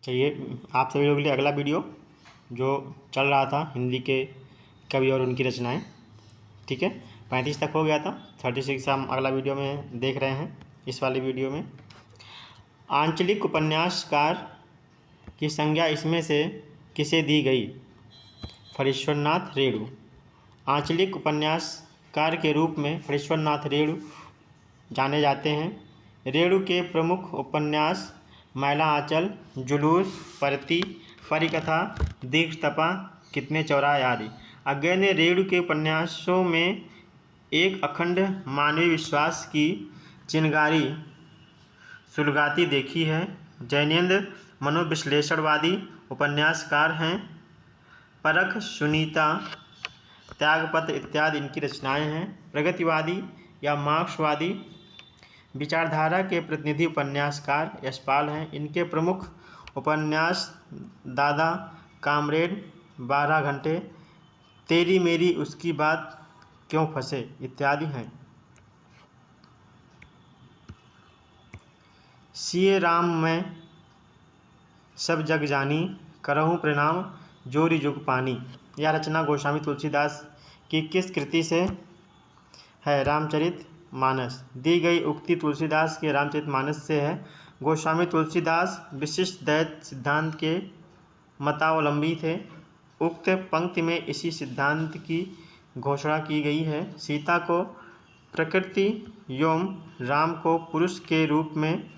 चलिए, आप सभी लोगों के लिए अगला वीडियो जो चल रहा था हिंदी के कवि और उनकी रचनाएं, ठीक है। 35 तक हो गया था, 36 हम अगला वीडियो में देख रहे हैं। इस वाले वीडियो में आंचलिक उपन्यासकार की संज्ञा इसमें से किसे दी गई? फणीश्वरनाथ रेणु। आंचलिक उपन्यासकार के रूप में फणीश्वरनाथ रेणु जाने जाते हैं। रेणु के प्रमुख उपन्यास मैला आंचल, जुलूस, परती, परिकथा, दीक्षतपा, कितने चौराहे आदि। अज्ञे ने रेणु के उपन्यासों में एक अखंड मानवीय विश्वास की चिनगारी सुलगाती देखी है। जैनेन्द्र मनोविश्लेषणवादी उपन्यासकार हैं। परख, सुनीता, त्यागपत्र इत्यादि इनकी रचनाएं हैं। प्रगतिवादी या मार्क्सवादी विचारधारा के प्रतिनिधि उपन्यासकार यशपाल हैं। इनके प्रमुख उपन्यास दादा, कामरेड, 12 घंटे, तेरी मेरी उसकी बात, क्यों फंसे इत्यादि हैं। सिए राम में सब जग जानी, करहूँ प्रणाम जोरी जुग पानी। यह रचना गोस्वामी तुलसीदास की किस कृति से है? रामचरित मानस। दी गई उक्ति तुलसीदास के रामचरित मानस से है। गोस्वामी तुलसीदास विशिष्ट द्वैत सिद्धांत के मतावलंबी थे। उक्त पंक्ति में इसी सिद्धांत की घोषणा की गई है। सीता को प्रकृति एवं राम को पुरुष के रूप में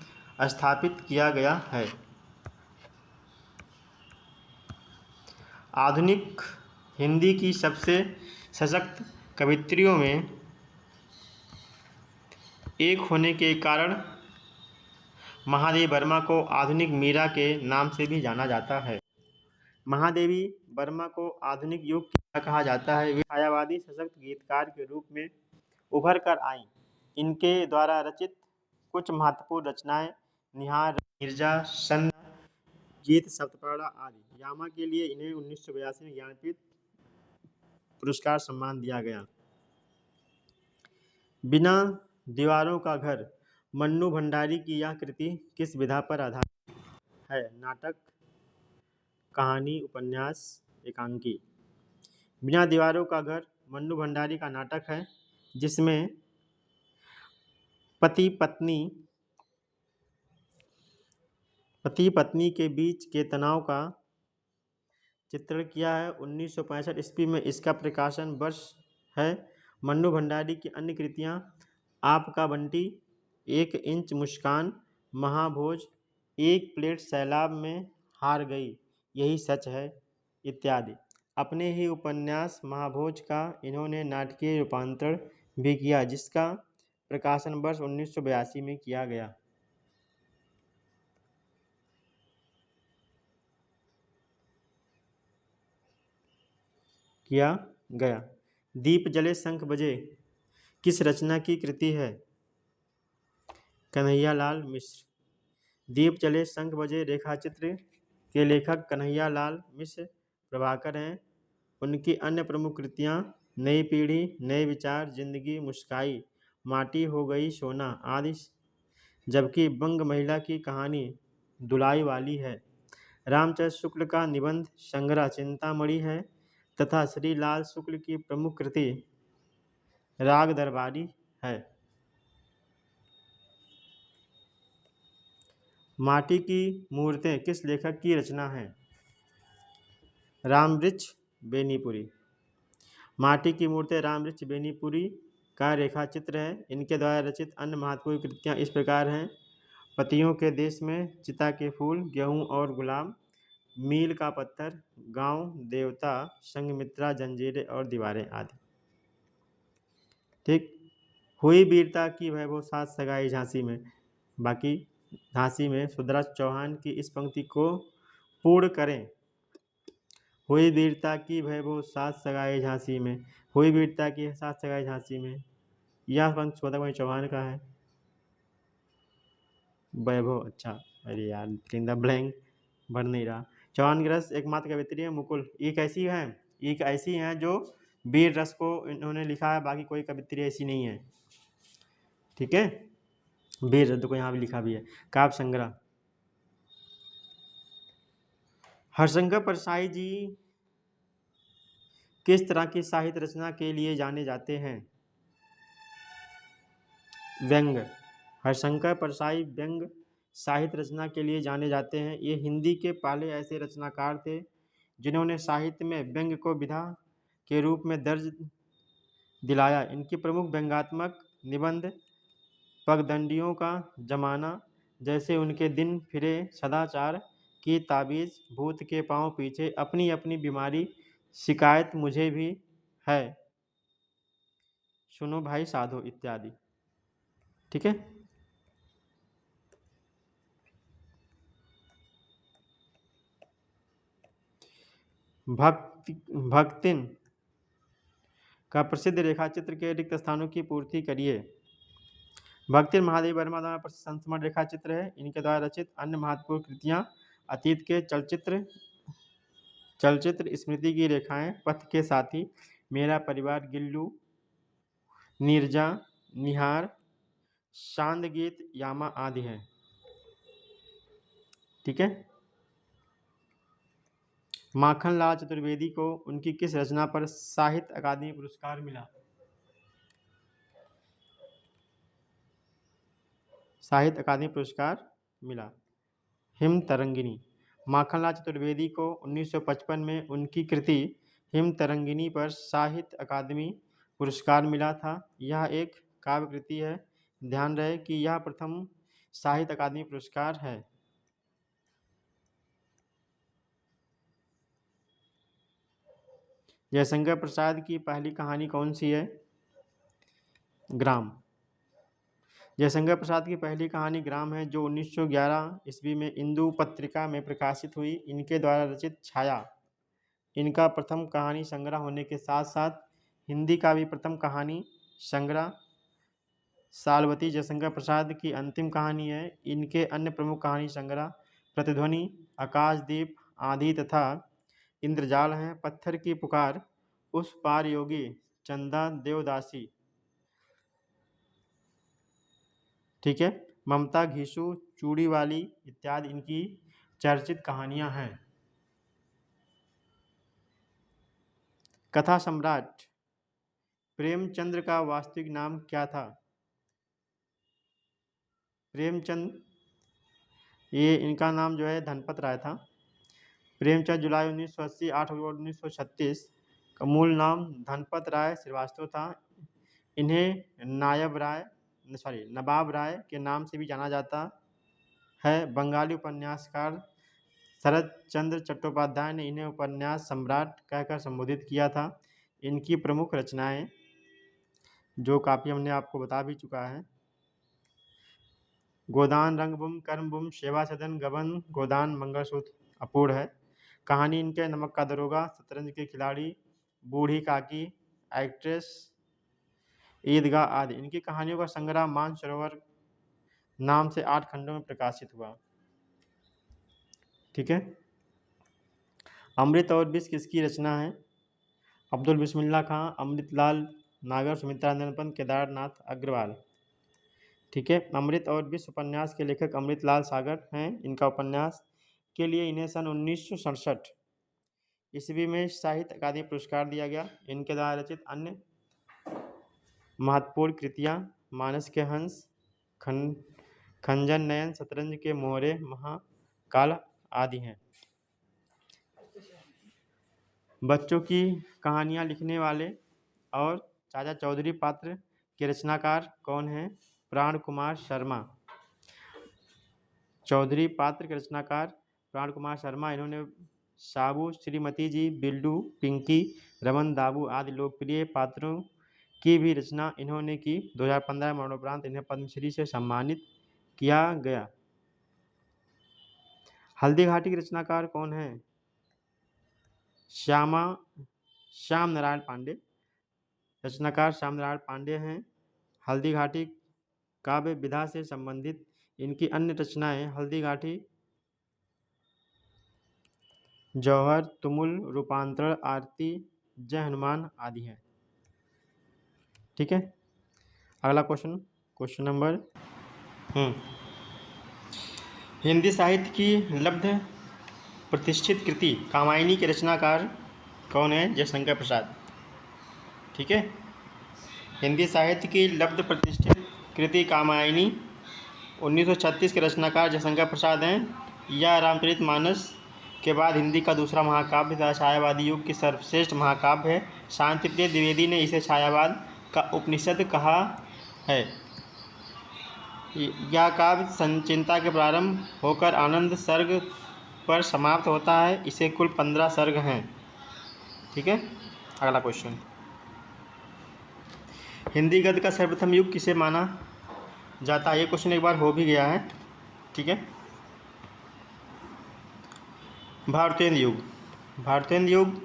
स्थापित किया गया है। आधुनिक हिंदी की सबसे सशक्त कवियत्रियों में एक होने के कारण महादेवी वर्मा को आधुनिक मीरा के नाम से भी जाना जाता है। महादेवी वर्मा को आधुनिक युग की मीरा कहा जाता है। वे छायावादी सशक्त गीतकार के रूप में उभर कर आईं। इनके द्वारा रचित कुछ महत्वपूर्ण रचनाएं निहार, नीरजा, संध्या, गीत सप्तपदा आदि। यामा के लिए इन्हें 1982 में ज्ञानपीठ पुरस्कार सम्मान दिया गया। बिना दीवारों का घर, मन्नू भंडारी की यह कृति किस विधा पर आधारित है? नाटक, कहानी, उपन्यास, एकांकी। बिना दीवारों का घर मन्नू भंडारी का नाटक है, जिसमें पति पत्नी के बीच के तनाव का चित्रण किया है। 1965 ईस्वी में इसका प्रकाशन वर्ष है। मन्नू भंडारी की अन्य कृतियाँ आपका बंटी, 1 इंच मुस्कान, महाभोज, 1 प्लेट सैलाब में हार गई, यही सच है इत्यादि। अपने ही उपन्यास महाभोज का इन्होंने नाटकीय रूपांतरण भी किया, जिसका प्रकाशन वर्ष 1982 में किया गया। दीप जले शंख बजे किस रचना की कृति है? कन्हैयालाल मिश्र। दीप जले शंख बजे रेखाचित्र के लेखक कन्हैयालाल मिश्र प्रभाकर हैं। उनकी अन्य प्रमुख कृतियाँ नई पीढ़ी, नए विचार, जिंदगी मुस्काई, माटी हो गई सोना आदि, जबकि बंग महिला की कहानी दुलाई वाली है। रामचंद्र शुक्ल का निबंध संग्रह चिंतामणि है तथा श्री लाल शुक्ल की प्रमुख कृति राग दरबारी है। माटी की मूर्तें किस लेखक की रचना है? रामवृक्ष बेनीपुरी। माटी की मूर्तें रामवृक्ष बेनीपुरी का रेखाचित्र है। इनके द्वारा रचित अन्य महत्वपूर्ण कृतियाँ इस प्रकार हैं: पतियों के देश में, चिता के फूल, गेहूँ और गुलाम, मील का पत्थर, गांव देवता, संघमित्रा, जंजीरें और दीवारें आदि। ठीक। हुई वीरता की वैभव सात सगाई झांसी में। बाकी झांसी में सुधराज चौहान की इस पंक्ति को पूर्ण करें। हुई वीरता की वैभव सात सगाई झांसी में, हुई वीरता की सात सगाई झांसी में। यह पंक्ति स्वतः चौहान का है। वैभव, अच्छा, अरे यार इन द ब्लैंक भर नहीं रहा। चौहान की रस एकमात्र कवियत्री है मुकुल। एक ऐसी हैं जो वीर रस को इन्होंने लिखा है, बाकी कोई कवियत्री ऐसी नहीं है। ठीक है, वीर रस को यहाँ भी लिखा भी है। काव्य संग्रह हरिशंकर परसाई जी किस तरह की साहित्य रचना के लिए जाने जाते हैं? व्यंग्य। हरिशंकर परसाई व्यंग्य साहित्य रचना के लिए जाने जाते हैं। ये हिंदी के पहले ऐसे रचनाकार थे जिन्होंने साहित्य में व्यंग्य को विधा के रूप में दर्ज दिलाया। इनकी प्रमुख व्यंग्यात्मक निबंध पगडंडियों का जमाना, जैसे उनके दिन फिरे सदाचार की ताबीज़, भूत के पांव पीछे, अपनी अपनी बीमारी, शिकायत मुझे भी है, सुनो भाई साधो इत्यादि। ठीक है। भक्तिन का प्रसिद्ध रेखाचित्र के रिक्त स्थानों की पूर्ति करिए। भक्तिन महादेव वर्मा द्वारा प्रसिद्ध संस्मरण रेखाचित्र है। इनके द्वारा रचित अन्य महत्वपूर्ण कृतियाँ अतीत के चलचित्र स्मृति की रेखाएं, पथ के साथी, मेरा परिवार, गिल्लू, नीरजा, निहार, शांद गीत, यामा आदि है। ठीक है। माखनलाल चतुर्वेदी को उनकी किस रचना पर साहित्य अकादमी पुरस्कार मिला? साहित्य अकादमी पुरस्कार मिला। हिम तरंगिनी। माखनलाल चतुर्वेदी को 1955 में उनकी कृति हिम तरंगिनी पर साहित्य अकादमी पुरस्कार मिला था। यह एक काव्य कृति है। ध्यान रहे कि यह प्रथम साहित्य अकादमी पुरस्कार है। जयशंकर प्रसाद की पहली कहानी कौन सी है? ग्राम। जयशंकर प्रसाद की पहली कहानी ग्राम है, जो 1911 ईस्वी में इंदु पत्रिका में प्रकाशित हुई। इनके द्वारा रचित छाया इनका प्रथम कहानी संग्रह होने के साथ साथ हिंदी का भी प्रथम कहानी संग्रह। सालवती जयशंकर प्रसाद की अंतिम कहानी है। इनके अन्य प्रमुख कहानी संग्रह प्रतिध्वनि, आकाशदीप, आंधी तथा इंद्रजाल हैं। पत्थर की पुकार, उस पार योगी, चंदा देवदासी। ठीक है। ममता घीसू, चूड़ी वाली इत्यादि इनकी चर्चित कहानियां हैं। कथा सम्राट प्रेमचंद्र का वास्तविक नाम क्या था? प्रेमचंद, ये इनका नाम जो है धनपत राय था। प्रेमचंद जुलाई 1980, 8 अक्टूबर 1936 का मूल नाम धनपत राय श्रीवास्तव था। इन्हें नवाब राय के नाम से भी जाना जाता है। बंगाली उपन्यासकार शरद चंद्र चट्टोपाध्याय ने इन्हें उपन्यास सम्राट कहकर संबोधित किया था। इनकी प्रमुख रचनाएं, जो काफ़ी हमने आपको बता भी चुका है, गोदान, रंगभूमि, कर्मभूमि, सेवा सदन, गबन, गोदान, मंगलसूत्र, अपूर्ण है। कहानी इनके नमक का दरोगा, शतरंज के खिलाड़ी, बूढ़ी काकी, एक्ट्रेस, ईदगाह आदि। इनकी कहानियों का संग्रह मानसरोवर नाम से 8 खंडों में प्रकाशित हुआ। ठीक है। अमृत और विष किसकी रचना है? अब्दुल बिस्मिल्लाह खां, अमृतलाल नागर, सुमित्रा नंदन, केदारनाथ अग्रवाल। ठीक है। अमृत और विष उपन्यास के लेखक अमृतलाल सागर हैं। इनका उपन्यास के लिए इन्हें सन 1967 ईस्वी में साहित्य अकादमी पुरस्कार दिया गया। इनके द्वारा रचित अन्य महत्वपूर्ण कृतियाँ मानस के हंस, खंजन नयन, शतरंज के मोहरे, महाकाल आदि हैं। बच्चों की कहानियाँ लिखने वाले और चाचा चौधरी पात्र के रचनाकार कौन हैं? प्राण कुमार शर्मा। चौधरी पात्र के रचनाकार प्राण कुमार शर्मा। इन्होंने साबू, श्रीमती जी, बिल्डू, पिंकी, रमन, दाबू आदि लोकप्रिय पात्रों की भी रचना इन्होंने की। 2015 में मरणोपरांत इन्हें पद्मश्री से सम्मानित किया गया। हल्दी घाटी के रचनाकार कौन है? श्याम नारायण पांडे। रचनाकार श्याम नारायण पांडे हैं। हल्दी घाटी काव्य विधा से संबंधित इनकी अन्य रचनाएं हल्दी घाटी, जौहर, तुमुल, रूपांतरण, आरती, जय हनुमान आदि हैं। ठीक है। अगला क्वेश्चन नंबर हिंदी साहित्य की लब्ध प्रतिष्ठित कृति कामायनी के रचनाकार कौन है? जयशंकर प्रसाद। ठीक है। हिंदी साहित्य की लब्ध प्रतिष्ठित कृति कामायनी 1936 के रचनाकार जयशंकर प्रसाद हैं। यह रामचरितमानस के बाद हिंदी का दूसरा महाकाव्य तथा छायावादी युग की सर्वश्रेष्ठ महाकाव्य है। शांतिप्रिय द्विवेदी ने इसे छायावाद का उपनिषद कहा है। यह काव्य संचिंता के प्रारंभ होकर आनंद सर्ग पर समाप्त होता है। इसे कुल 15 सर्ग हैं। ठीक है। अगला क्वेश्चन, हिंदी गद्य का सर्वप्रथम युग किसे माना जाता है? ये क्वेश्चन एक बार हो भी गया है। ठीक है। भारतेंद्र युग। भारतेंद्र युग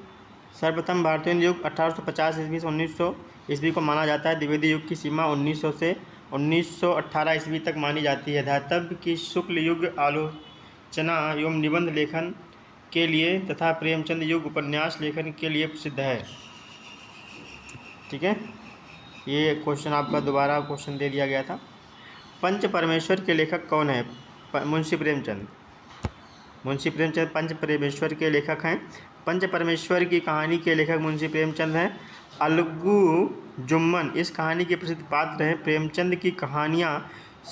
सर्वप्रथम भारतेंद्र युग 1850 ईस्वी से 1900 ईस्वी को माना जाता है। द्विवेदी युग की सीमा 1900 से 1918 ईस्वी तक मानी जाती है। धातव्य की शुक्ल युग आलोचना एवं निबंध लेखन के लिए तथा प्रेमचंद युग उपन्यास लेखन के लिए प्रसिद्ध है। ठीक है। ये क्वेश्चन आपका दोबारा क्वेश्चन दे दिया गया था। पंच परमेश्वर के लेखक कौन है? मुंशी प्रेमचंद। मुंशी प्रेमचंद पंच परमेश्वर के लेखक हैं। पंच परमेश्वर की कहानी के लेखक मुंशी प्रेमचंद हैं। अलगू जुम्मन इस कहानी के प्रसिद्ध पात्र हैं। प्रेमचंद की कहानियाँ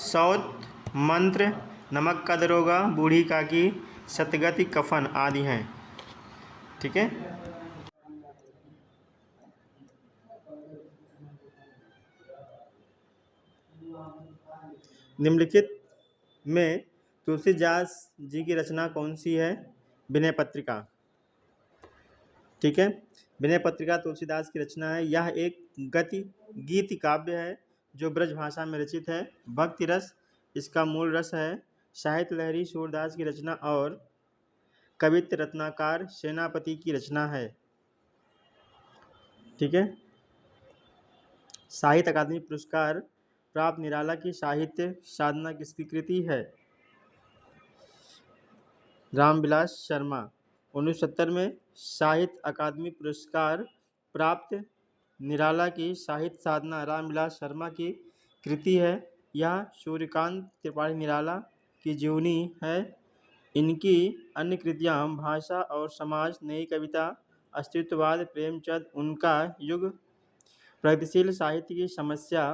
सौत, मंत्र, नमक का दरोगा, बूढ़ी काकी, सतगति, कफन आदि हैं। ठीक है। निम्नलिखित में तुलसीदास जी की रचना कौन सी है? विनय पत्रिका। ठीक है। विनय पत्रिका तुलसीदास की रचना है। यह एक गीत काव्य है जो ब्रज भाषा में रचित है। भक्ति रस इसका मूल रस है। साहित्य लहरी सूरदास की रचना और कवित्व रत्नाकर सेनापति की रचना है। ठीक है। साहित्य अकादमी पुरस्कार प्राप्त निराला की साहित्य साधना किसकी कृति है? रामविलास शर्मा। 1970 में साहित्य अकादमी पुरस्कार प्राप्त निराला की साहित्य साधना रामविलास शर्मा की कृति है। यह सूर्यकांत त्रिपाठी निराला की जीवनी है। इनकी अन्य कृतियाँ भाषा और समाज, नई कविता, अस्तित्ववाद, प्रेमचंद, उनका युग, प्रगतिशील साहित्य की समस्या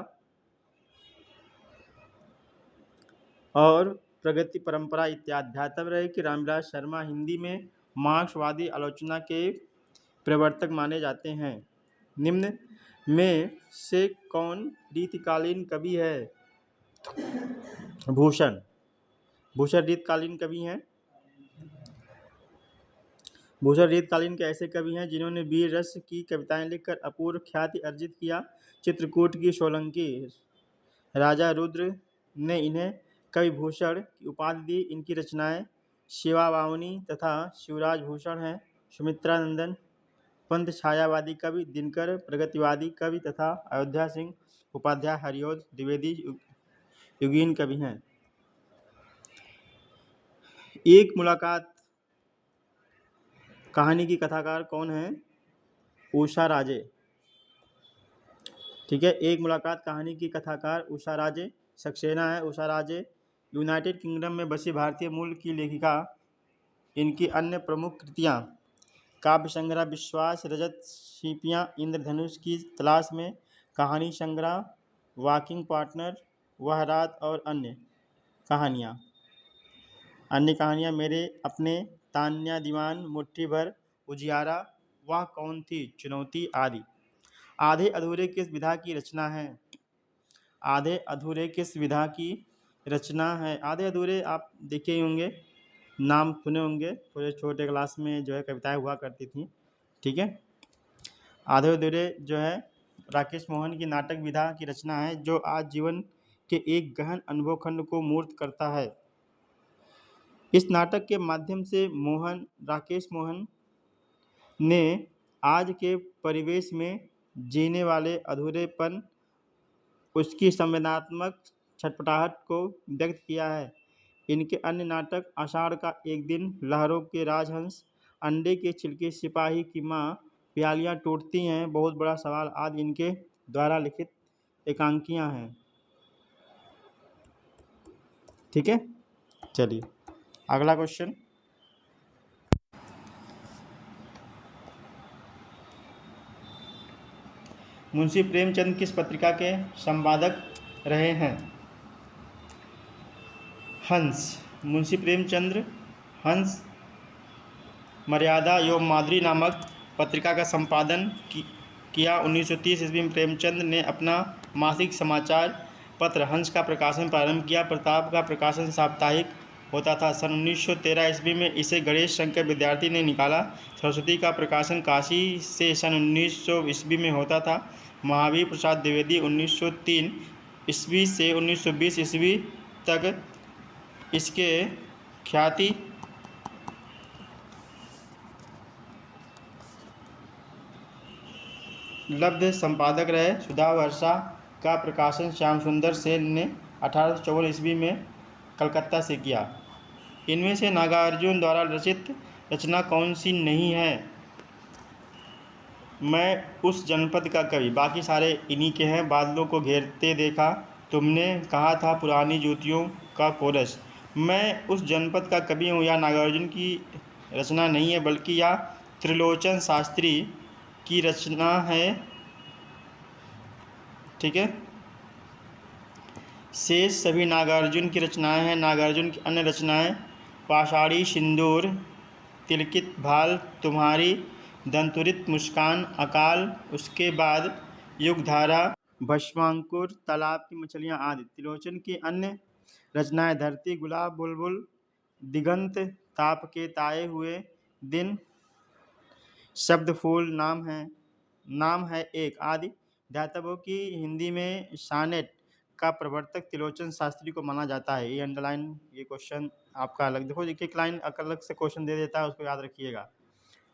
और प्रगति परंपरा इत्यादि। ध्यातव्य है कि रामविलास शर्मा हिंदी में मार्क्सवादी आलोचना के प्रवर्तक माने जाते हैं। निम्न में से कौन रीतिकालीन कवि है? भूषण। भूषण रीतकालीन कवि हैं। भूषण रीतकालीन के ऐसे कवि हैं जिन्होंने वीर रस की कविताएं लिखकर अपूर्व ख्याति अर्जित किया। चित्रकूट की सोलंकी राजा रुद्र ने इन्हें कवि भूषण की उपाधि दी। इनकी रचनाएं शिवा वावनी तथा शिवराज भूषण हैं। सुमित्रा नंदन पंत छायावादी कवि, दिनकर प्रगतिवादी कवि तथा अयोध्या सिंह उपाध्याय हरिओद द्विवेदी युगीन कवि हैं। एक मुलाकात कहानी की कथाकार कौन है? उषा राजे। ठीक है। एक मुलाकात कहानी की कथाकार उषा राजे। सक्सेना है उषा राजे यूनाइटेड किंगडम में बसी भारतीय मूल की लेखिका। इनकी अन्य प्रमुख कृतियाँ काव्य संग्रह विश्वास, रजत सीपियाँ, इंद्रधनुष की तलाश में, कहानी संग्रह, वॉकिंग पार्टनर, वह रात और अन्य कहानियाँ। मेरे अपने, तान्या दीवान, मुट्ठी भर, उजियारा, वह कौन थी, चुनौती आदि। आधे अधूरे किस विधा की रचना है? आधे अधूरे किस विधा की रचना है? आधे अधूरे आप देखे ही होंगे, नाम सुने होंगे, थोड़े छोटे क्लास में जो है कविताएं हुआ करती थी। ठीक है। आधे अधूरे जो है राकेश मोहन की नाटक विधा की रचना है जो आज जीवन के एक गहन अनुभव खंड को मूर्त करता है। इस नाटक के माध्यम से राकेश मोहन ने आज के परिवेश में जीने वाले अधूरेपन, उसकी संवेदनात्मक छटपटाहट को व्यक्त किया है। इनके अन्य नाटक आषाढ़ का एक दिन, लहरों के राजहंस, अंडे के छिलके, सिपाही की माँ, प्यालियाँ टूटती हैं, बहुत बड़ा सवाल आदि इनके द्वारा लिखित एकांकियाँ हैं। ठीक है। चलिए अगला क्वेश्चन, मुंशी प्रेमचंद किस पत्रिका के संपादक रहे हैं? हंस। मुंशी प्रेमचंद्र हंस मर्यादा एवं माधुरी नामक पत्रिका का संपादन किया। 1930 ईस्वी में प्रेमचंद ने अपना मासिक समाचार पत्र हंस का प्रकाशन प्रारंभ किया। प्रताप का प्रकाशन साप्ताहिक होता था। सन 1913 ईस्वी में इसे गणेश शंकर विद्यार्थी ने निकाला। सरस्वती का प्रकाशन काशी से सन 1900 ईस्वी में होता था। महावीर प्रसाद द्विवेदी 1903 ईस्वी से 1920 ईस्वी तक इसके ख्याति लब्ध संपादक रहे। सुधा वर्षा का प्रकाशन श्याम सुंदर सेन ने 1854 ईस्वी में कलकत्ता से किया। इनमें से नागार्जुन द्वारा रचित रचना कौन सी नहीं है? मैं उस जनपद का कवि। बाकी सारे इन्हीं के हैं। बादलों को घेरते देखा, तुमने कहा था पुरानी जूतियों का कोरस। मैं उस जनपद का कवि हूँ या नागार्जुन की रचना नहीं है, बल्कि यह त्रिलोचन शास्त्री की रचना है। ठीक है, शेष सभी नागार्जुन की रचनाएं हैं। नागार्जुन की अन्य रचनाएं पाषाणी सिंदूर, तिलकित भाल, तुम्हारी दंतुरित मुस्कान, अकाल, उसके बाद युगधारा, भस्मांकुर, तालाब की मछलियां आदि। त्रिलोचन की अन्य रचनाएं धरती, गुलाब, बुलबुल, दिगंत, ताप के ताए हुए दिन, शब्द फूल, नाम है एक आदि। ध्यातव्य हो कि हिंदी में सानेट का प्रवर्तक त्रिलोचन शास्त्री को माना जाता है। ये अंडरलाइन, ये क्वेश्चन आपका अलग देखो, एक लाइन अलग से क्वेश्चन दे देता है, उसको याद रखिएगा।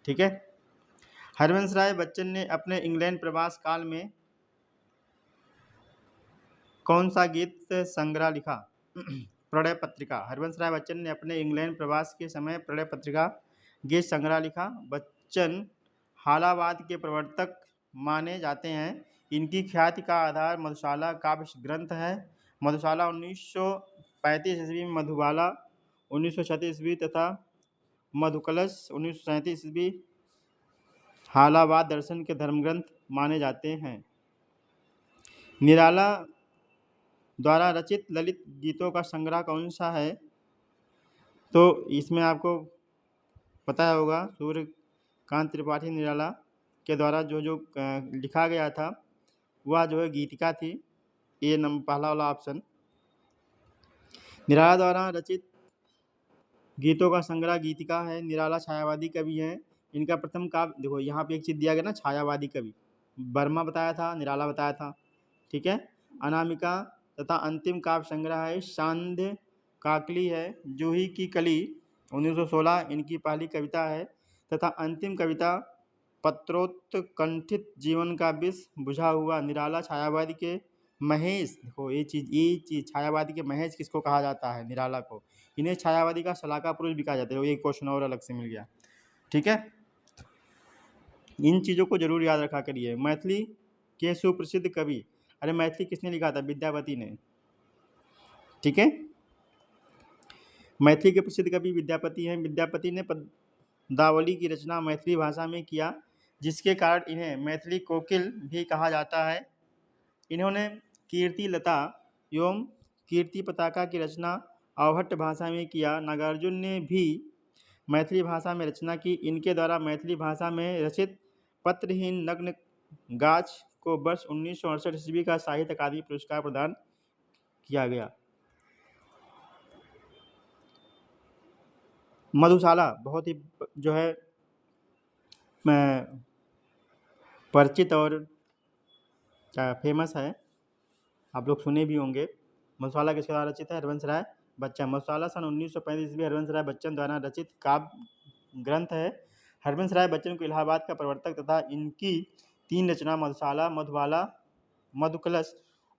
ठीक है। हरवंश राय बच्चन ने अपने इंग्लैंड प्रवास काल में कौन सा गीत संग्रह लिखा? प्रणय पत्रिका। हरवंश राय बच्चन ने अपने इंग्लैंड प्रवास के समय प्रणय पत्रिका गीत संग्रह लिखा। बच्चन हालावाद के प्रवर्तक माने जाते हैं। इनकी ख्याति का आधार मधुशाला काव्य ग्रंथ है। मधुशाला 1935 ईस्वी में, मधुबाला 1936 ईस्वी तथा मधुकलश 1937 ईस्वी हालावाद दर्शन के धर्मग्रंथ माने जाते हैं। निराला द्वारा रचित ललित गीतों का संग्रह कौन सा है? तो इसमें आपको पता होगा, सूर्यकांत त्रिपाठी निराला के द्वारा जो लिखा गया था वह जो है गीतिका थी। ये पहला वाला ऑप्शन। निराला द्वारा रचित गीतों का संग्रह गीतिका है। निराला छायावादी कवि हैं। इनका प्रथम काव्य देखो, यहाँ पे एक चीज़ दिया गया ना, छायावादी कवि। वर्मा बताया था, निराला बताया था। ठीक है। अनामिका तथा अंतिम काव्य संग्रह है सांध्य काकली है। जूही की कली 1916 इनकी पहली कविता है तथा अंतिम कविता पत्रोत्कंठित जीवन का विष बुझा हुआ। निराला छायावादी के महेश, देखो ये चीज़ छायावादी के महेश किसको कहा जाता है? निराला को। इन्हें छायावादी का शलाका पुरुष भी कहा जाता है। ये क्वेश्चन और अलग से मिल गया। ठीक है, इन चीज़ों को जरूर याद रखा करिए। मैथिली के सुप्रसिद्ध कवि, अरे मैथिली किसने लिखा था? विद्यापति ने। ठीक है, मैथिली के प्रसिद्ध कवि विद्यापति हैं। विद्यापति ने पदावली की रचना मैथिली भाषा में किया, जिसके कारण इन्हें मैथिली कोकिल भी कहा जाता है। इन्होंने कीर्ति लता एवं कीर्ति पताका की रचना अवहट्ट भाषा में किया। नागार्जुन ने भी मैथिली भाषा में रचना की। इनके द्वारा मैथिली भाषा में रचित पत्रहीन नग्न गाछ को वर्ष 1968 ईस्वी का साहित्य अकादमी पुरस्कार प्रदान किया गया। मधुशाला बहुत ही जो है परिचित और फेमस है, आप लोग सुने भी होंगे। मधुशाला किसके द्वारा रचित है? हरवंश राय बच्चन। मधुशाला सन 1935 ईस्वी हरवंश राय बच्चन द्वारा रचित काव्य ग्रंथ है। हरवंश राय बच्चन को इलाहाबाद का प्रवर्तक तथा इनकी 3 रचना मधुशाला, मधुबाला, मधुकलश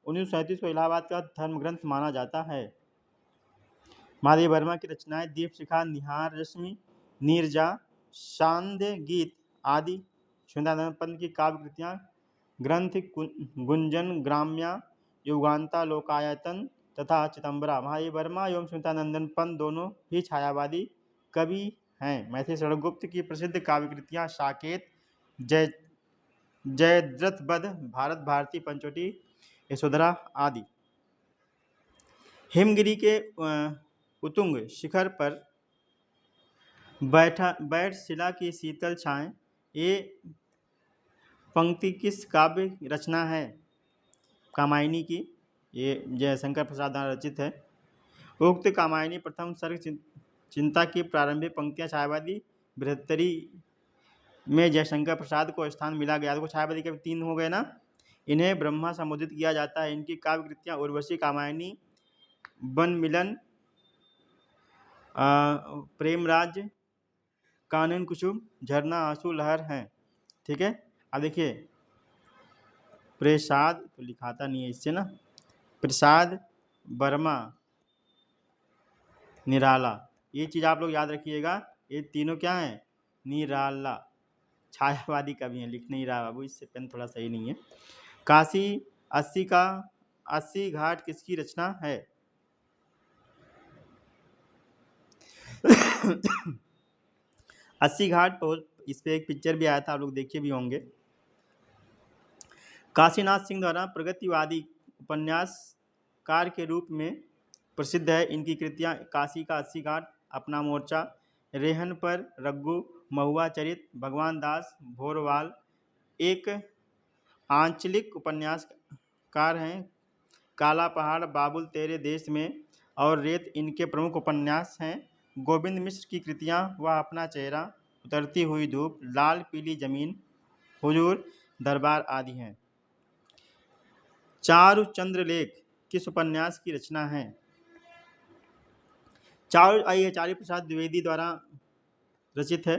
1937 को इलाहाबाद का धर्म ग्रंथ माना जाता है। महादेव वर्मा की रचनाएं दीपशिखा, निहार रश्मि, नीरजा, शांध्य गीत आदि। सुंदरानंद पंत की काव्य कृतियाँ ग्रंथ गुंजन, ग्राम्या, युगांता, लोकायतन तथा चिदंबरा। महादेव वर्मा एवं सुंदरानंदन पंत दोनों ही छायावादी कवि हैं। मैथिली शरण गुप्त की प्रसिद्ध काव्य कृतियाँ साकेत, जयद्रथ वध, भारत भारती, पंचवटी, यशोधरा आदि। हिमगिरी के उत्तुंग शिखर पर बैठ शिला की शीतल छाएं, ये पंक्ति किस काव्य रचना है? कामायनी की। ये जयशंकर प्रसाद द्वारा रचित है। उक्त कामायनी प्रथम सर्ग चिंता की प्रारंभिक पंक्तियां छायावादी बृहत्तरी में जयशंकर प्रसाद को स्थान मिला गया। तो छायावादी के 3 हो गए ना। इन्हें ब्रह्मा संबोधित किया जाता है। इनकी काव्य कृतियां उर्वशी, कामायनी, वन मिलन, प्रेमराज, कानन कुसुम, झरना, आंसू, लहर हैं। ठीक है। अब देखिए प्रसाद तो लिखाता नहीं है इससे ना, प्रसाद, वर्मा, निराला, ये चीज़ आप लोग याद रखिएगा। ये तीनों क्या हैं? निराला। छायावादी कवि हैं, लिख नहीं रहा बाबू, इससे पेन थोड़ा सही नहीं है। काशी 80 का 80 घाट किसकी रचना है? 80 घाट बहुत, इस पे एक पिक्चर भी आया था, आप लोग देखे भी होंगे। काशीनाथ सिंह द्वारा प्रगतिवादी उपन्यासकार के रूप में प्रसिद्ध है। इनकी कृतियां काशी का 80 घाट, अपना मोर्चा, रेहन पर रग्गू, महुआ चरित, भगवान दास, भोरवाल। एक आंचलिक उपन्यासकार हैं। काला पहाड़, बाबुल तेरे देश में और रेत इनके प्रमुख उपन्यास हैं। गोविंद मिश्र की कृतियां वह अपना चेहरा, उतरती हुई धूप, लाल पीली जमीन, हुजूर, दरबार आदि हैं। चारु चंद्रलेख किस उपन्यास की रचना है? चारु प्रसाद द्विवेदी द्वारा रचित है।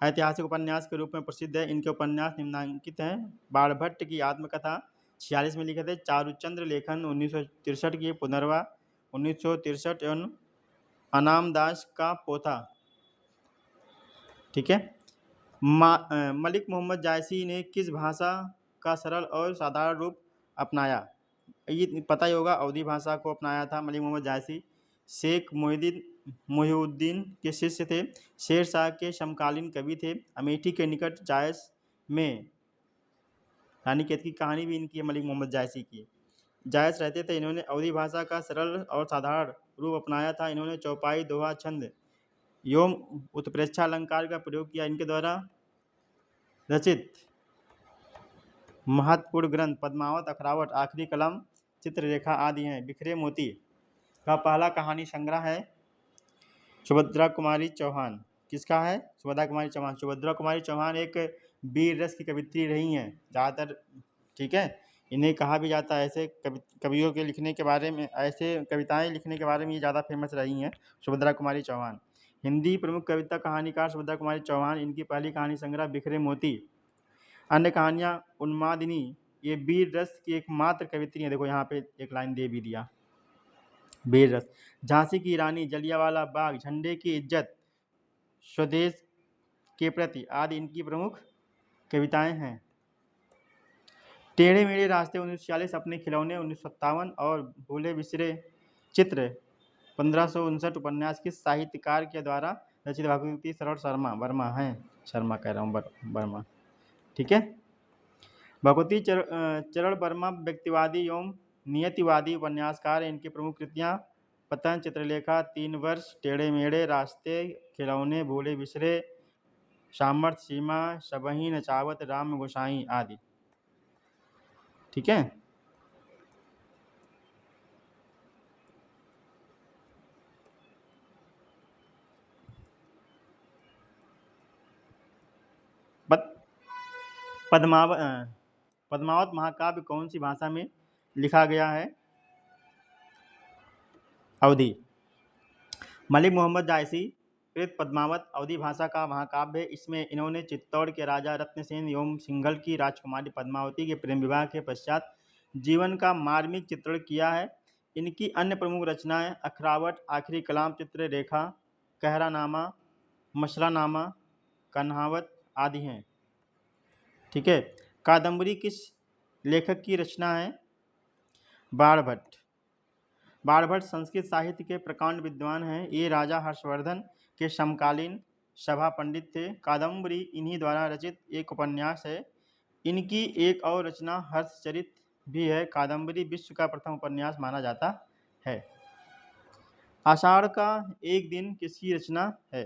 ऐतिहासिक उपन्यास के रूप में प्रसिद्ध है। इनके उपन्यास निम्नांकित हैं। बाणभट्ट की आत्मकथा 46 में लिखे थे। चारुचंद्र लेखन 1963 की, पुनर्वा 1963 एवं अनाम दास का पोथा। ठीक है। मलिक मोहम्मद जायसी ने किस भाषा का सरल और साधारण रूप अपनाया? ये पता ही होगा, अवधी भाषा को अपनाया था मलिक मोहम्मद जायसी। शेख मोहिउद्दीन के शिष्य थे। शेर शाह के समकालीन कवि थे। अमेठी के निकट जायस में रानी केत की कहानी भी इनकी है, मलिक मोहम्मद जायसी की। जायस रहते थे। इन्होंने अवधी भाषा का सरल और साधारण रूप अपनाया था। इन्होंने चौपाई, दोहा, छंद एवं उत्प्रेक्षा अलंकार का प्रयोग किया। इनके द्वारा रचित महत्वपूर्ण ग्रंथ पद्मावत, अखरावट, आखिरी कलम, चित्ररेखा आदि हैं। बिखरे मोती का पहला कहानी संग्रह है सुभद्रा कुमारी चौहान। किसका है? सुभद्रा कुमारी चौहान। सुभद्रा कुमारी चौहान एक वीर रस की कवित्री रही हैं ज़्यादातर। ठीक है। इन्हें कहा भी जाता है, ऐसे कवियों के लिखने के बारे में, ऐसे कविताएं लिखने के बारे में ये ज़्यादा फेमस रही हैं सुभद्रा कुमारी चौहान। हिंदी प्रमुख कविता कहानीकार सुभद्रा कुमारी चौहान। इनकी पहली कहानी संग्रह बिखरे मोती। अन्य कहानियाँ उन्मादिनी, ये वीर रस की एकमात्र कवित्री है। देखो यहाँ पे एक लाइन दे भी दिया, वीर रस। झांसी की रानी, जलियांवाला बाग, झंडे की इज्जत, स्वदेश के प्रति आदि इनकी प्रमुख कविताएं हैं। टेढ़े मेढ़े रास्ते 1946, अपने खिलौने 1957 और भूले बिसरे चित्र 1559 उपन्यास किस साहित्यकार के द्वारा रचित? भगवती शरण शर्मा, वर्मा हैं, शर्मा कह रहा हूँ, वर्मा। ठीक है। भगवती चरण वर्मा व्यक्तिवादी एवं नियतिवादी उपन्यासकार हैं। इनकी प्रमुख कृतियाँ पतन, चित्रलेखा, 3 वर्ष, टेढ़े मेढ़े रास्ते, खिलौने, भूले बिसरे, सामर्थ्य सीमा, सबही नचावत, राम गोसाई आदि। ठीक है। पद्मावत महाकाव्य कौन सी भाषा में लिखा गया है? अवधी। मलिक मोहम्मद जायसी कृत पद्मावत अवधी भाषा का महाकाव्य है। इसमें इन्होंने चित्तौड़ के राजा रत्नसेन एवं सिंघल की राजकुमारी पद्मावती के प्रेम विवाह के पश्चात जीवन का मार्मिक चित्रण किया है। इनकी अन्य प्रमुख रचनाएं अखरावट, आखिरी कलाम, चित्ररेखा, कहरानामा, मसलानामा, कन्हावत आदि हैं। ठीक है। कादम्बरी किस लेखक की रचना है? बाणभट्ट। बाणभट्ट संस्कृत साहित्य के प्रकांड विद्वान हैं। ये राजा हर्षवर्धन के समकालीन सभा पंडित थे। कादम्बरी इन्हीं द्वारा रचित एक उपन्यास है। इनकी एक और रचना हर्षचरित भी है। कादम्बरी विश्व का प्रथम उपन्यास माना जाता है। आषाढ़ का एक दिन किसकी रचना है?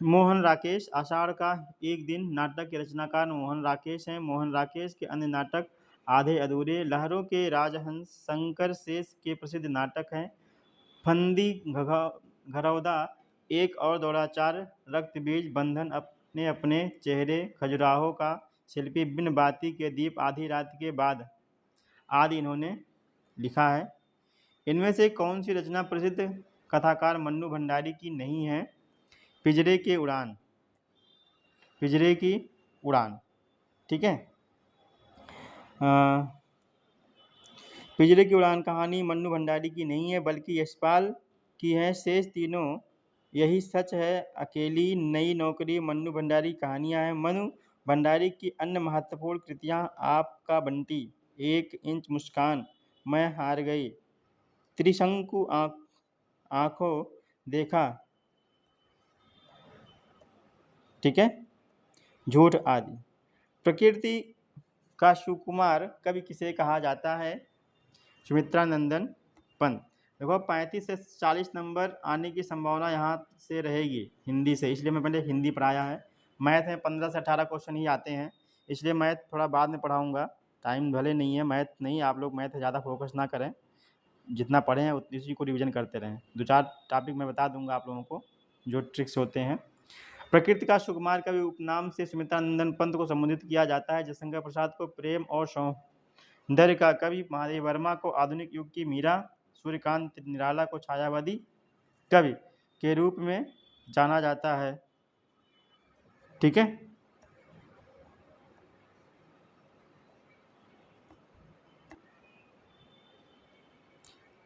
मोहन राकेश। आषाढ़ का एक दिन नाटक के रचनाकार मोहन राकेश हैं। मोहन राकेश के अन्य नाटक आधे अधूरे, लहरों के राजहंस, शंकर शेष के प्रसिद्ध नाटक हैं। फंदी घरौदा, एक और दौड़ाचार, रक्त बीज, बंधन, अपने अपने चेहरे, खजुराहो का शिल्पी, बिन बाती के दीप, आधी रात के बाद आदि इन्होंने लिखा है। इनमें से कौन सी रचना प्रसिद्ध कथाकार मन्नू भंडारी की नहीं है? पिंजरे की उड़ान। पिंजरे की उड़ान, ठीक है। पिंजरे की उड़ान कहानी मन्नू भंडारी की नहीं है, बल्कि यशपाल की है। शेष तीनों यही सच है। अकेली, नई नौकरी, मन्नू भंडारी कहानियां हैं। मन्नू भंडारी की अन्य महत्वपूर्ण कृतियां आपका बंटी, एक इंच मुस्कान, मैं हार गई, त्रिशंकु आंखों देखा, ठीक है, झूठ आदि। प्रकृति का सुकुमार कवि किसे कहा जाता है? सुमित्रा नंदन पंत। देखो 35 से 40 नंबर आने की संभावना यहाँ से रहेगी हिंदी से, इसलिए मैं पहले हिंदी पढ़ाया है। मैथ में 15 से 18 क्वेश्चन ही आते हैं, इसलिए मैथ थोड़ा बाद में पढ़ाऊँगा। टाइम भले नहीं है, मैथ नहीं, आप लोग मैथ ज़्यादा फोकस ना करें, जितना पढ़े हैं उसी को रिविजन करते रहें। 2-4 टॉपिक मैं बता दूंगा आप लोगों को, जो ट्रिक्स होते हैं। प्रकृति का सुकुमार कवि उपनाम से सुमित्रा नंदन पंत को संबोधित किया जाता है। जयशंकर प्रसाद को प्रेम और सौंदर्य का कवि, महादेव वर्मा को आधुनिक युग की मीरा, सूर्यकांत निराला को छायावादी कवि के रूप में जाना जाता है, ठीक है।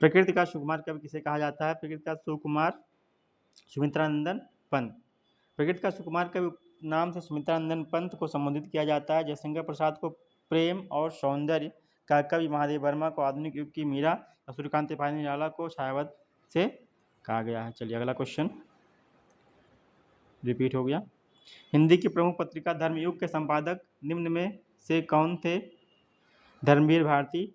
प्रकृति का सुकुमार कवि किसे कहा जाता है? प्रकृति का सुकुमार सुमित्रा नंदन पंत। प्रकृति का सुकुमार कवि नाम से सुमित्रा नंदन पंत को संबोधित किया जाता है। जयशंकर प्रसाद को प्रेम और सौंदर्य का कवि, महादेव वर्मा को आधुनिक युग की मीरा और सूर्यकांत त्रिपाठी निराला को छायावाद से कहा गया है। चलिए अगला क्वेश्चन रिपीट हो गया। हिंदी की प्रमुख पत्रिका धर्मयुग के संपादक निम्न में से कौन थे? धर्मवीर भारती।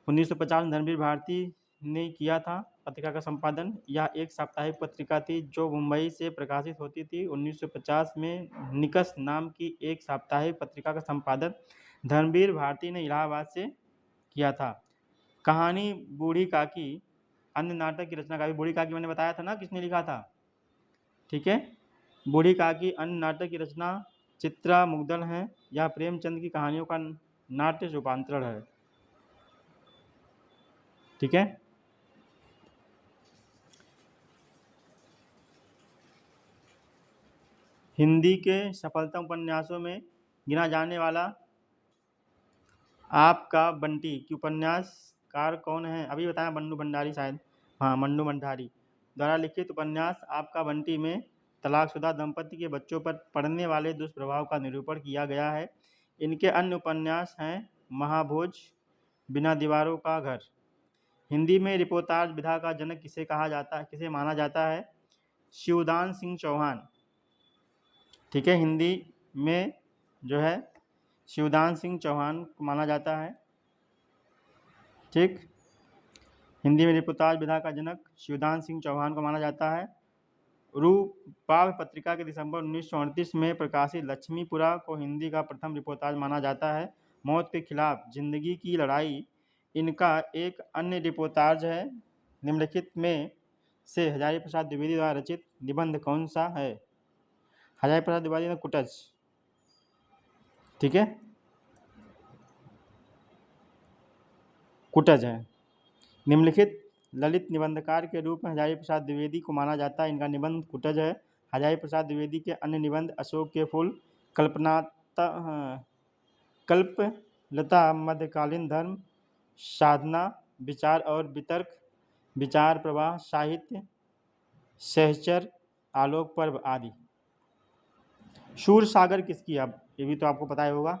1950 में धर्मवीर भारती ने किया था पत्रिका का संपादन। यह एक साप्ताहिक पत्रिका थी जो मुंबई से प्रकाशित होती थी। 1950 में निकस नाम की एक साप्ताहिक पत्रिका का संपादन धर्मवीर भारती ने इलाहाबाद से किया था। कहानी बूढ़ी काकी, अन्य नाटक की रचना का, बूढ़ी काकी मैंने बताया था ना किसने लिखा था, ठीक है। बूढ़ी काकी अन्य नाटक की रचना चित्रा मुग्दल है। यह प्रेमचंद की कहानियों का नाट्य रूपांतरण है, ठीक है। हिंदी के सफलतम उपन्यासों में गिना जाने वाला आपका बंटी की उपन्यासकार कौन है? अभी बताया मन्नू भंडारी, शायद हाँ मन्नू भंडारी द्वारा लिखित उपन्यास आपका बंटी में तलाकशुदा दंपति के बच्चों पर पड़ने वाले दुष्प्रभाव का निरूपण किया गया है। इनके अन्य उपन्यास हैं महाभोज, बिना दीवारों का घर। हिंदी में रिपोर्टाज विधा का जनक किसे कहा जाता है, किसे माना जाता है? शिवदान सिंह चौहान, ठीक है। हिंदी में जो है शिवदान सिंह चौहान को माना जाता है, ठीक। हिंदी में रिपोर्टाज विधा का जनक शिवदान सिंह चौहान को माना जाता है। रूपाभ पत्रिका के दिसंबर 1938 में प्रकाशित लक्ष्मीपुरा को हिंदी का प्रथम रिपोर्टाज माना जाता है। मौत के खिलाफ जिंदगी की लड़ाई इनका एक अन्य रिपोर्टाज है। निम्नलिखित में से हजारी प्रसाद द्विवेदी द्वारा रचित निबंध कौन सा है? हजारी प्रसाद द्विवेदी ने कुटज, ठीक है, कुटज है। निम्नलिखित ललित निबंधकार के रूप में हजारी प्रसाद द्विवेदी को माना जाता है। इनका निबंध कुटज है। हजारी प्रसाद द्विवेदी के अन्य निबंध अशोक के फूल, कल्पलता, मध्यकालीन धर्म, साधना, विचार और वितर्क, विचार प्रवाह, साहित्य, सहचर, आलोक पर्व आदि। सूरसागर किसकी? अब ये भी तो आपको पता ही होगा।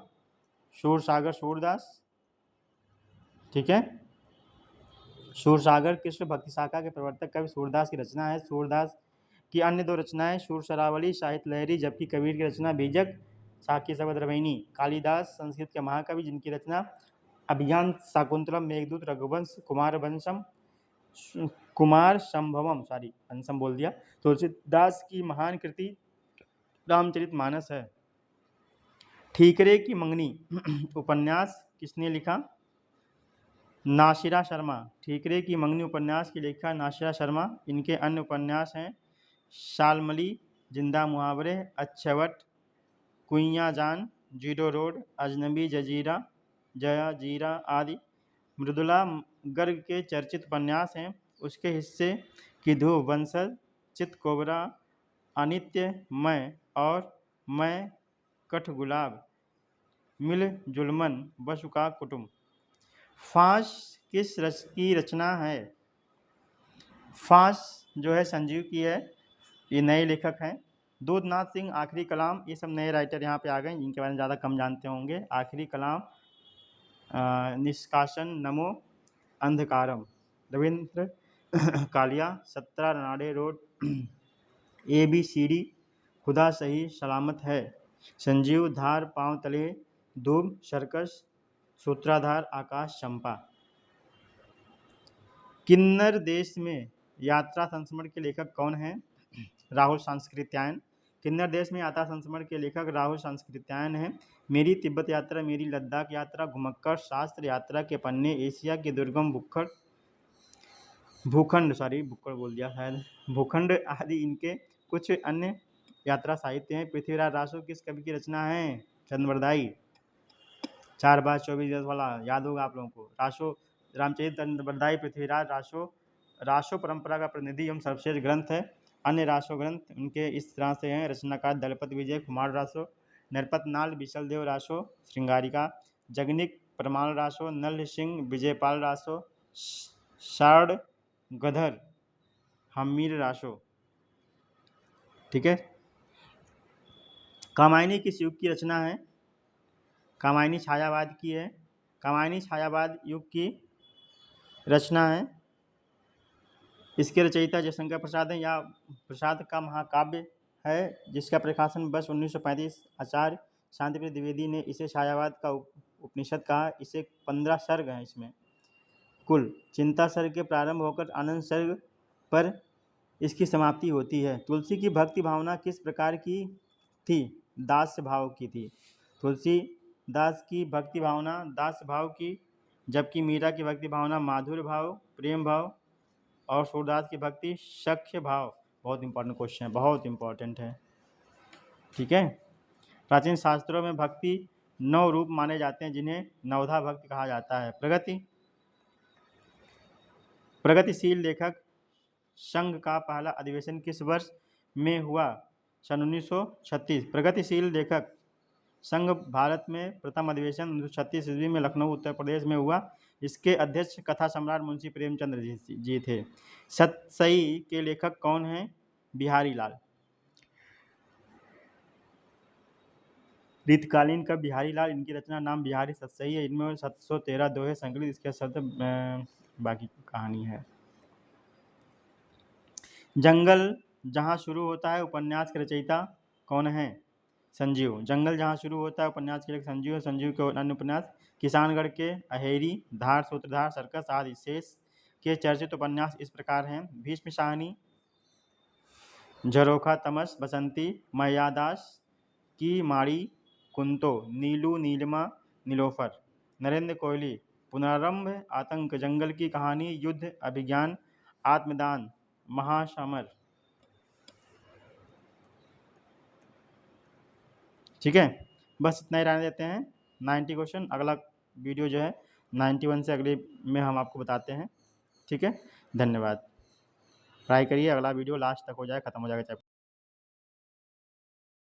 सूरसागर सूरदास, ठीक है। सूरसागर कृष्ण भक्ति शाखा के प्रवर्तक कवि सूरदास की रचना है। सूरदास की अन्य दो रचनाएं सूर शरावली, साहित्य लहरी, जबकि कबीर की रचना बीजक साकी सवद्रवैनी। कालिदास संस्कृत के महाकवि जिनकी रचना अभिज्ञान शाकुंतलम मेघदूत रघुवंश कुमार संभवम अंशम बोल दिया। तुलसीदास की महान कृति रामचरितमानस है। ठीकरे की मंगनी उपन्यास किसने लिखा? नासिरा शर्मा। ठीकरे की मंगनी उपन्यास की लेखिका नासिरा शर्मा। इनके अन्य उपन्यास हैं शालमली, जिंदा मुहावरे, अच्छवट, कुइयाँ जान, जीरो रोड, अजनबी, जजीरा आदि। मृदुला गर्ग के चर्चित उपन्यास हैं उसके हिस्से की धूप, वंशज, चित कोबरा, अनित्य, मैं और मैं, कठगुलाब, मिल जुलमन, बसु का कुटुम। फांस की रचना है? फांस जो है संजीव की है, ये नए लेखक हैं। दूधनाथ सिंह, आखिरी कलाम, ये सब नए राइटर यहाँ पे आ गए जिनके बारे में ज़्यादा कम जानते होंगे। आखिरी कलाम, निष्कासन, नमो, अंधकारम। रविंद्र कालिया, 17 रनाडे रोड, ABCD, खुदा सही सलामत है। संजीव धार, पांव तले धूप, सर्कस, सूत्राधार, आकाश, चंपा। किन्नर देश में यात्रा संस्मरण के लेखक कौन हैं? राहुल सांस्कृत्यायन। किन्नर देश में यात्रा संस्मरण के लेखक राहुल सांस्कृत्यायन हैं। मेरी तिब्बत यात्रा, मेरी लद्दाख यात्रा, घुमक्कड़, शास्त्र यात्रा के पन्ने, एशिया के दुर्गम भूखंड आदि इनके कुछ अन्य यात्रा साहित्य हैं। पृथ्वीराज रासो किस कवि की रचना है? चंद्रवरदाई। 4/24 वाला याद होगा आप लोगों को। रासो रामचरित चंद्रवरदाई पृथ्वीराज रासो परंपरा का प्रतिनिधि एवं सर्वश्रेष्ठ ग्रंथ है। अन्य रासो ग्रंथ उनके इस तरह से हैं: रचनाकार दलपत विजय कुमार रासो, नरपत नाल बिसल देव रासो, श्रृंगारिका, जगनिक परमाल रासो, नल सिंह विजयपाल रासो, शार्ड गधर हमीर रासो। ठीक है। कामायनी किस युग की रचना है? कामायनी छायावाद की है। कामायनी छायावाद युग की रचना है। इसके रचयिता जयशंकर प्रसाद हैं। या प्रसाद का महाकाव्य है जिसका प्रकाशन वर्ष 1935 आचार्य शांतिप्रिय द्विवेदी ने इसे छायावाद का उपनिषद कहा। इसे 15 सर्ग हैं इसमें कुल। चिंता सर्ग के प्रारंभ होकर आनंद सर्ग पर इसकी समाप्ति होती है। तुलसी की भक्ति भावना किस प्रकार की थी? दास्य भाव की थी। तुलसीदास की भक्ति भावना दास्य भाव की, जबकि मीरा की भक्ति भावना माधुर्य भाव, प्रेम भाव, और सूरदास की भक्ति सख्य भाव। बहुत इंपॉर्टेंट क्वेश्चन है, बहुत इंपॉर्टेंट है। ठीक है। प्राचीन शास्त्रों में भक्ति 9 रूप माने जाते हैं जिन्हें नवधा भक्ति कहा जाता है। प्रगतिशील लेखक संघ का पहला अधिवेशन किस वर्ष में हुआ? सन 1936। प्रगतिशील लेखक संघ भारत में प्रथम अधिवेशन 1936 ईस्वी में लखनऊ उत्तर प्रदेश में हुआ। इसके अध्यक्ष कथा सम्राट मुंशी प्रेमचंद्र जी थे। सतसई के लेखक कौन हैं? बिहारी लाल। रीतकालीन कवि बिहारी लाल, इनकी रचना नाम बिहारी सतसई है। इनमें 713 दोहे संकलित, इसके शब्द बाकी कहानी है। जंगल जहाँ शुरू होता है उपन्यास के रचयिता कौन है? संजीव। जंगल जहाँ शुरू होता है उपन्यास के लेखक संजीव है। संजीव के अन्य उपन्यास किसानगढ़ के अहेरी, धार, सूत्रधार, सर्कस आदि। शेष के चर्चित उपन्यास इस प्रकार हैं: भीष्म शाहनी, झरोखा तमस, बसंती, मयादास की माड़ी, कुंतो, नीलू, नीलिमा, नीलोफर। नरेंद्र कोहली, पुनरारंभ, आतंक, जंगल की कहानी, युद्ध, अभिज्ञान, आत्मदान, महासमर। ठीक है, बस इतना ही रहने देते हैं। 90 क्वेश्चन, अगला वीडियो जो है 91 से अगले में हम आपको बताते हैं। ठीक है, धन्यवाद। ट्राई करिए अगला वीडियो लास्ट तक हो जाए, ख़त्म हो जाएगा चैप्टर।